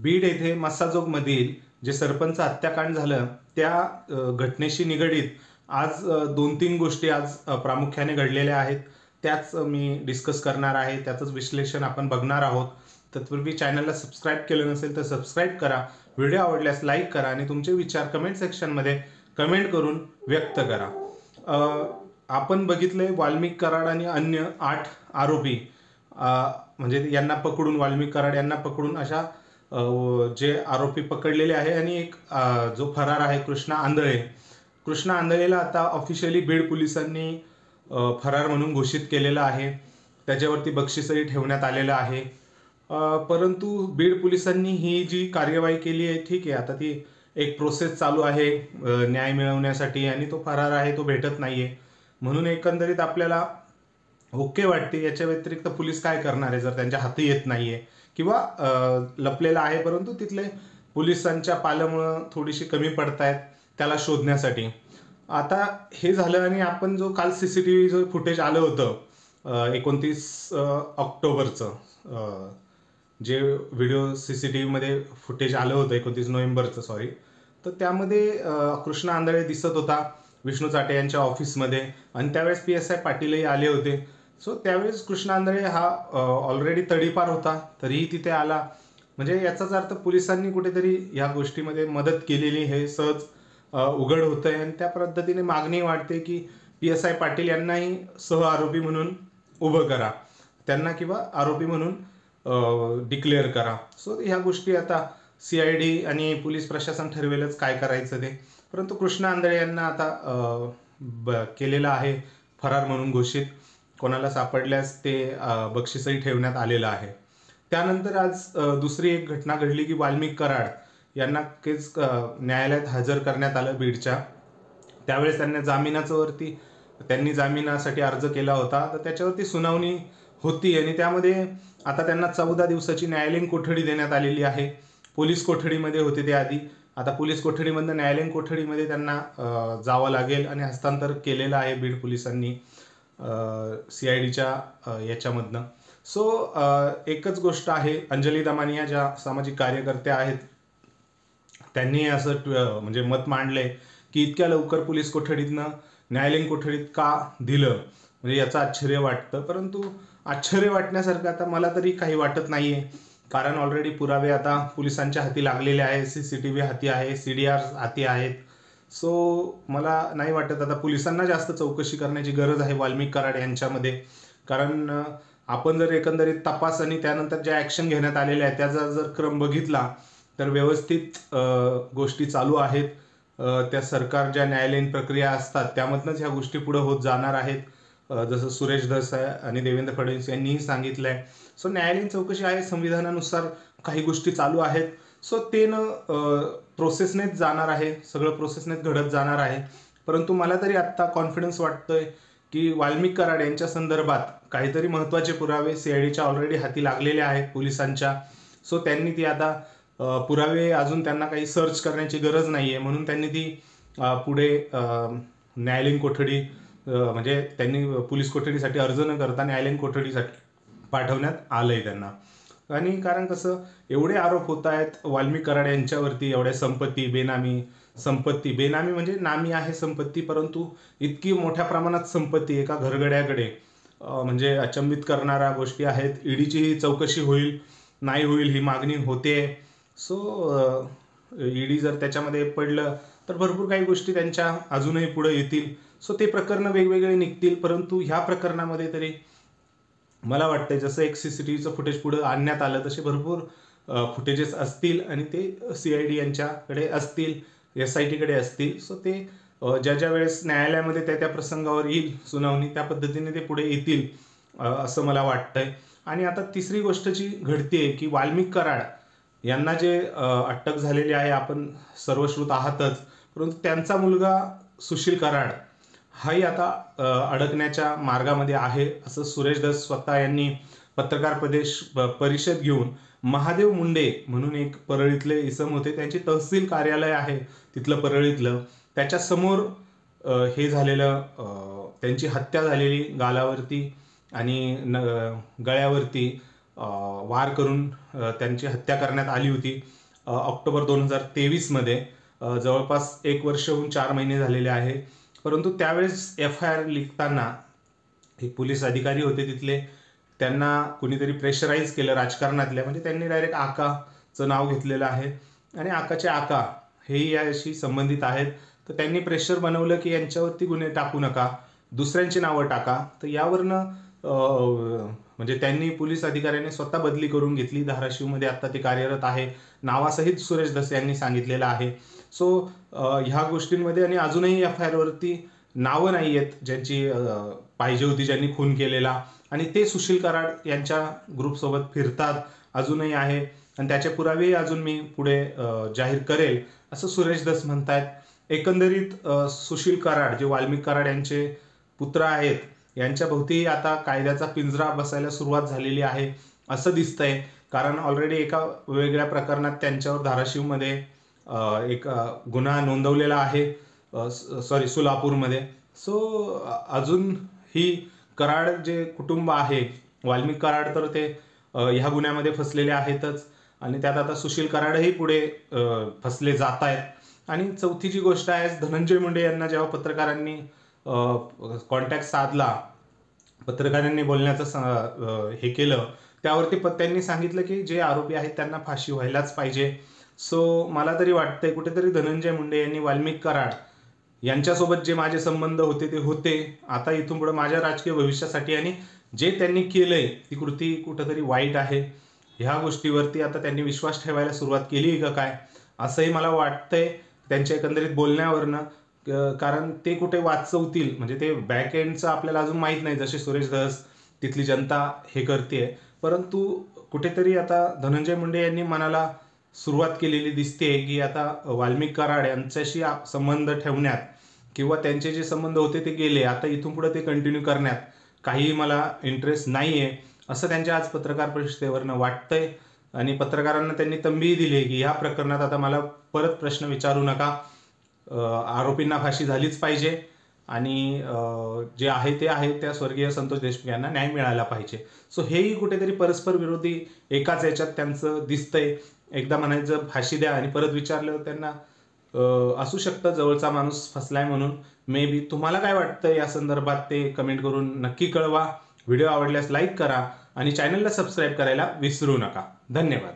बीड येथे मस्साजोगमधील जे सरपंच हत्याकांड झालं त्या घटनेशी निगडीत आज 2-3 गोष्टी आज प्रामुख्याने घडलेल्या आहेत. त्याच मी डिस्कस करणार आहे. त्याचंच विश्लेषण आपण बघणार आहोत. तत्पूर्वी चॅनलला सबस्क्राईब केलं नसेल तर सबस्क्राईब करा. व्हिडिओ आवडल्यास लाईक करा आणि तुमचे विचार कमेंट सेक्शनमध्ये कमेंट करून व्यक्त करा. आपण बघितलंय वाल्मिक कराड आणि अन्य 8 आरोपी म्हणजे यांना पकडून वाल्मिक कराड यांना पकडून अशा जे आरोपी पकडलेले आहे आणि एक जो फरार आहे कृष्णा आंधळेला आता ऑफिशियली बीड पोलिसांनी फरार म्हणून घोषित केलेलं आहे. त्याच्यावरती बक्षीसही ठेवण्यात आलेलं आहे. परंतु बीड पोलिसांनी ही जी कार्यवाही केली आहे ठीक आहे, आता ती एक प्रोसेस चालू आहे न्याय मिळवण्यासाठी आणि तो फरार आहे तो भेटत नाहीये म्हणून एकंदरीत आपल्याला ओके वाटते. याच्या व्यतिरिक्त पोलीस काय करणार आहे जर त्यांच्या हाती येत नाहीये किंवा लपलेला आहे परंतु तिथले पोलिसांच्या पाल्यामुळं थोडीशी कमी पडतायत त्याला शोधण्यासाठी. आता हे झालं आणि आपण जो काल CCTV जो फुटेज आलं होतं 29 ऑक्टोबरचं जे व्हिडिओ CCTV मध्ये फुटेज आलं होतं 29 नोव्हेंबरचं सॉरी, तर त्यामध्ये कृष्णा आंधळे दिसत होता विष्णू चाटे यांच्या ऑफिसमध्ये आणि त्यावेळेस PSI पाटीलही आले होते. सो त्यावेळेस कृष्णा आंधळे हा ऑलरेडी तडीपार होता तरीही तिथे आला. म्हणजे याचाच अर्थ पोलिसांनी कुठेतरी या गोष्टीमध्ये मदत केलेली हे सहज उघड होतंय आणि त्या पद्धतीने मागणी वाढते की PSI पाटील यांनाही सह आरोपी म्हणून उभं करा, त्यांना किंवा आरोपी म्हणून डिक्लेअर करा. सो ह्या गोष्टी आता CID आणि पोलीस प्रशासन ठरवेलच काय करायचं ते. परंतु कृष्णा आंधळे यांना आता केलेलं आहे फरार म्हणून घोषित. कोणाला सापडल्यास ते बक्षीसही ठेवण्यात आलेलं आहे. त्यानंतर आज दुसरी एक घटना घडली की वाल्मिक कराड यांना केस न्यायालयात हजर करण्यात आलं बीडच्या. त्यावेळेस त्यांनी जामिनासाठी अर्ज केला होता तर त्याच्यावरती सुनावणी होती आणि त्यामध्ये आता त्यांना 14 दिवसाची न्यायालयीन कोठडी देण्यात आलेली आहे. पोलीस कोठडीमध्ये होते ते आधी, आता पोलीस कोठडीमधनं न्यायालयीन कोठडीमध्ये त्यांना जावं लागेल आणि हस्तांतर केलेलं आहे बीड पोलिसांनी CIDच्या याच्यामधनं. सो एकच गोष्ट आहे, अंजली दमानिया ज्या सामाजिक कार्यकर्त्या आहेत त्यांनी असं म्हणजे मत मांडलंय की इतक्या लवकर पोलीस कोठडीतनं न्यायालयीन कोठडीत का दिलं, म्हणजे याचं आश्चर्य वाटतं. परंतु आश्चर्य वाटण्यासारखं आता मला तरी काही वाटत नाहीये, कारण ऑलरेडी पुरावे आता पोलिसांच्या हाती लागलेले आहे, CCTV हाती आहे, CDR हाती आहेत. सो मला नाही वाटत आता पोलिसांना जास्त चौकशी करण्याची गरज आहे वाल्मिक कराड यांच्यामध्ये. कारण आपण जर एकंदरीत तपास आणि त्यानंतर ज्या ॲक्शन घेण्यात आलेल्या आहेत त्याचा जर क्रम बघितला तर व्यवस्थित गोष्टी चालू आहेत. त्या सरकार ज्या न्यायालयीन प्रक्रिया असतात त्यामधनंच ह्या गोष्टी पुढे होत जाणार आहेत, जसं सुरेश धस आणि देवेंद्र फडणवीस यांनीही सांगितलंय. सो न्यायालयीन चौकशी आहे, संविधानानुसार काही गोष्टी चालू आहेत. सो ते प्रोसेसनेच जाणार आहे, सगळं प्रोसेसनेच घडत जाणार आहे. परंतु मला तरी आत्ता कॉन्फिडन्स वाटतोय की वाल्मिक कराड यांच्या संदर्भात काहीतरी महत्त्वाचे पुरावे CIDच्या ऑलरेडी हाती लागलेले आहेत पोलिसांच्या. सो त्यांनी ती आता पुरावे अजून त्यांना काही सर्च करण्याची गरज नाहीये म्हणून त्यांनी ती पुढे न्यायालयीन कोठडी म्हणजे त्यांनी पोलीस कोठडीसाठी अर्ज न करता न्यायालयीन कोठडीसाठी पाठवण्यात आलंय त्यांना. आणि कारण कसं एवढे आरोप होत आहेत वाल्मिक कराड यांच्यावरती, एवढ्या संपत्ती बेनामी म्हणजे नामी आहे संपत्ती परंतु इतकी मोठ्या प्रमाणात संपत्ती एका घरगड्याकडे, म्हणजे अचंबित करणाऱ्या गोष्टी आहेत. ईडीची ही चौकशी होईल नाही होईल ही मागणी होते. सो ईडी जर त्याच्यामध्ये पडलं तर भरपूर काही गोष्टी त्यांच्या अजूनही पुढे येतील. सो ते प्रकरणं वेगवेगळे निघतील. परंतु ह्या प्रकरणामध्ये तरी मला वाटतंय जसं एक CCTVचं फुटेज पुढे आणण्यात आलं तसे भरपूर फुटेजेस असतील आणि ते CID यांच्याकडे असतील, SIT कडे असतील. सो ते ज्या वेळेस न्यायालयामध्ये त्या प्रसंगावर येईल सुनावणी त्या पद्धतीने ते पुढे येतील असं मला वाटतंय. आणि आता तिसरी गोष्ट जी घडते की वाल्मिक कराड यांना जे अटक झालेली आहे आपण सर्वश्रुत आहातच, परंतु त्यांचा मुलगा सुशील कराड हाही आता अडकण्याच्या मार्गामध्ये आहे असं सुरेश धस स्वतः यांनी पत्रकार परिषद घेऊन. महादेव मुंडे म्हणून एक परळीतले इसम होते, त्यांची तहसील कार्यालय आहे तिथलं परळीतलं, त्याच्या समोर हे झालेलं त्यांची हत्या झालेली गालावरती आणि गळ्यावरती वार करून त्यांची हत्या करण्यात आली होती ऑक्टोबर 2023 जवळपास 1 वर्ष होऊन 4 महिने झालेले आहे. परंतु त्यावेळेस FIR लिखताना एक पोलीस अधिकारी होते तिथले, त्यांना कुणीतरी प्रेशराईज केलं राजकारणातल्या, म्हणजे त्यांनी डायरेक्ट आकाचं नाव घेतलेलं आहे आणि आकाचे आका हेही याशी संबंधित आहेत. तर त्यांनी प्रेशर बनवलं की यांच्यावरती गुन्हे टाकू नका, दुसऱ्यांची नावं टाका. तर यावरनं म्हणजे त्यांनी पोलीस अधिकाऱ्याने स्वतः बदली करून घेतली. धाराशिवमध्ये आता ते कार्यरत आहे, नावासहित सुरेश धस यांनी सांगितलेलं आहे. सो ह्या गोष्टींमध्ये आणि अजूनही FIR वरती नावं नाही आहेत ज्यांची पाहिजे होती, ज्यांनी खून केलेला, आणि ते सुशील कराड यांच्या ग्रुपसोबत फिरतात अजूनही आहे आणि त्याचे पुरावेही अजून मी पुढे जाहीर करेल असं सुरेश धस म्हणतायत. एकंदरीत सुशील कराड जे वाल्मिक कराड यांचे पुत्र आहेत यांच्या भोवती आता कायद्याचा पिंजरा बसायला सुरुवात झालेली आहे असं दिसतंय. कारण ऑलरेडी एका वेगळ्या प्रकरणात त्यांच्यावर धाराशिवमध्ये एक गुन्हा नोंदवलेला आहे, सोलापूरमध्ये. सो अजून ही कराड जे कुटुंब आहे, वाल्मिक कराड, तर ते ह्या गुन्ह्यामध्ये फसलेले आहेतच आणि त्यात आता सुशील कराडही पुढे फसले जात आहेत. आणि चौथी जी गोष्ट आहे, धनंजय मुंडे यांना जेव्हा पत्रकारांनी कॉन्टॅक्ट साधला, पत्रकारांनी बोलण्याचं हे केलं, त्यावरती त्यांनी सांगितलं की जे आरोपी आहेत त्यांना फाशी व्हायलाच पाहिजे. सो मला तरी वाटतंय कुठेतरी धनंजय मुंडे यांनी वाल्मिक कराड यांच्यासोबत जे माझे संबंध होते ते होते, आता इथून पुढे माझ्या राजकीय भविष्यासाठी आणि जे त्यांनी केलंय ती कृती कुठेतरी वाईट आहे. ह्या गोष्टीवरती आता त्यांनी विश्वास ठेवायला सुरुवात केली का काय असंही मला वाटतंय त्यांच्या एकंदरीत बोलण्यावरनं. कारण ते कुठे वाचवतील म्हणजे ते बॅक एंडचं आपल्याला अजून माहीत नाही, जसे सुरेश धस तिथली जनता हे करते. परंतु कुठेतरी आता धनंजय मुंडे यांनी मनाला सुरुवात केलेली दिसते की आता वाल्मिक कराड यांच्याशी संबंध ठेवण्यात किंवा त्यांचे जे संबंध होते ते गेले, आता इथून पुढे ते कंटिन्यू करण्यात काही मला इंटरेस्ट नाही आहे असं त्यांच्या आज पत्रकार परिषदेवरनं वाटतंय. आणि पत्रकारांना त्यांनी तंबी दिली की ह्या प्रकरणात आता मला परत प्रश्न विचारू नका, आरोपींना फाशी झालीच पाहिजे आणि जे आहे ते आहे, त्या स्वर्गीय संतोष देशमुख यांना न्याय मिळाला पाहिजे. सो हेही कुठेतरी परस्पर विरोधी एकाच याच्यात त्यांचं दिसतंय. एकदा म्हणायचं फाशी द्या आणि परत विचारलं त्यांना असू शकतं जवळचा माणूस फसलाय म्हणून. May be. तुम्हाला काय वाटतं या संदर्भात ते कमेंट करून नक्की कळवा. व्हिडिओ आवडल्यास लाईक करा आणि चॅनलला सबस्क्राईब करायला विसरू नका. धन्यवाद.